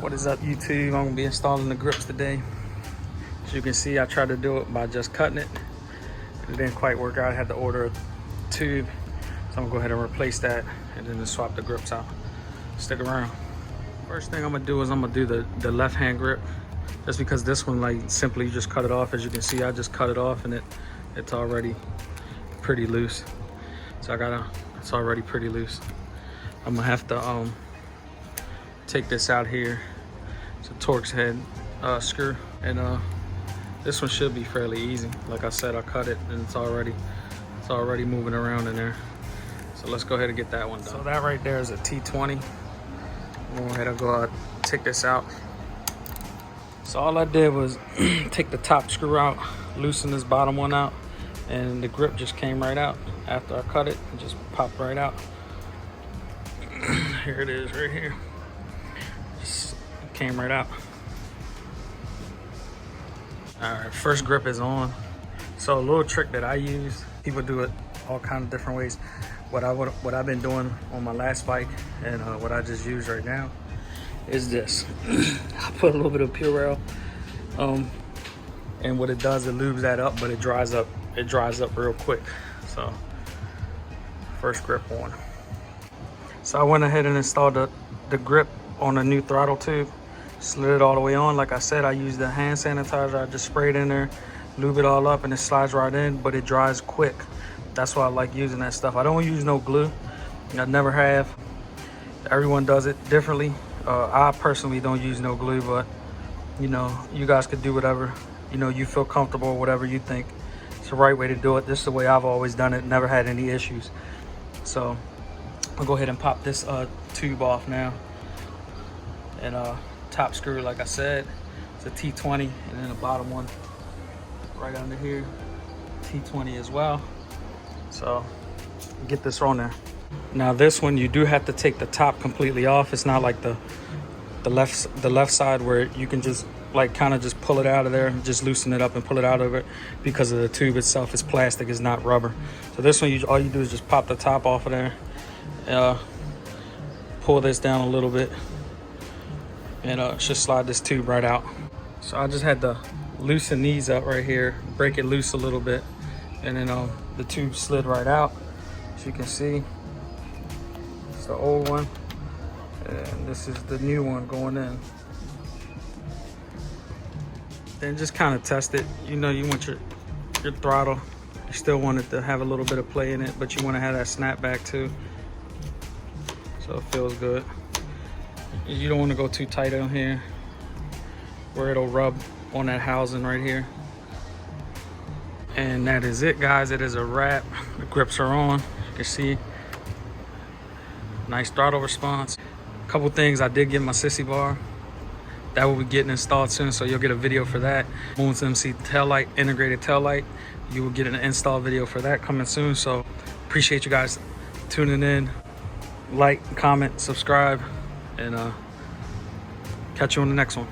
What is up, YouTube? I'm gonna be installing the grips today. As you can see, I tried to do it by just cutting it. It didn't quite work out. I had to order a tube. So I'm gonna go ahead and replace that and then just swap the grips out. Stick around. First thing I'm gonna do is I'm gonna do the left hand grip. Just because this one, like, simply just cut it off. As you can see, I just cut it off and it's already pretty loose. So it's already pretty loose. I'm gonna have to take this out here. It's a Torx head screw, and this one should be fairly easy. Like I said, I cut it and it's already moving around in there. So let's go ahead and get that one done. So that right there is a T20. Go ahead and go take this out. So all I did was take the top screw out, loosen this bottom one out, and the grip just came right out. After I cut it, it just popped right out. Here it is right here. Just came right out. All right, first grip is on. So a little trick that I use, people do it all kinds of different ways. What I've been doing on my last bike and what I just use right now is this. I put a little bit of Purell, and what it does, it lubes that up, but it dries up real quick. So first grip on. So I went ahead and installed the grip on a new throttle tube, slid it all the way on. Like I said, I used the hand sanitizer. I just sprayed in there, lube it all up, and it slides right in, but it dries quick. That's why I like using that stuff. I don't use no glue. I never have. Everyone does it differently. I personally don't use no glue, but you know, you guys could do whatever, you know, you feel comfortable, whatever you think it's the right way to do it. This is the way I've always done it, never had any issues. So I'll go ahead and pop this tube off now. And top screw, like I said, it's a T20, and then the bottom one right under here, T20 as well. So get this on there. Now this one, you do have to take the top completely off. It's not like the left side where you can just like kind of just pull it out of there, just loosen it up and pull it out of it, because of the tube itself is plastic, it's not rubber. So this one, all you do is just pop the top off of there, pull this down a little bit, and just slide this tube right out. So I just had to loosen these up right here, break it loose a little bit, and then the tube slid right out. As you can see, it's the old one, and this is the new one going in. Then just kind of test it. You know, you want your throttle, you still want it to have a little bit of play in it, but you want to have that snap back too, so it feels good. You don't want to go too tight on here where it'll rub on that housing right here. And that is it, guys. It is a wrap. The grips are on. You can see nice throttle response. A couple things, I did get my sissy bar. That will be getting installed soon, so you'll get a video for that. Moons MC tail light, integrated tail light. You will get an install video for that coming soon. So appreciate you guys tuning in. Like, comment, subscribe, and catch you on the next one.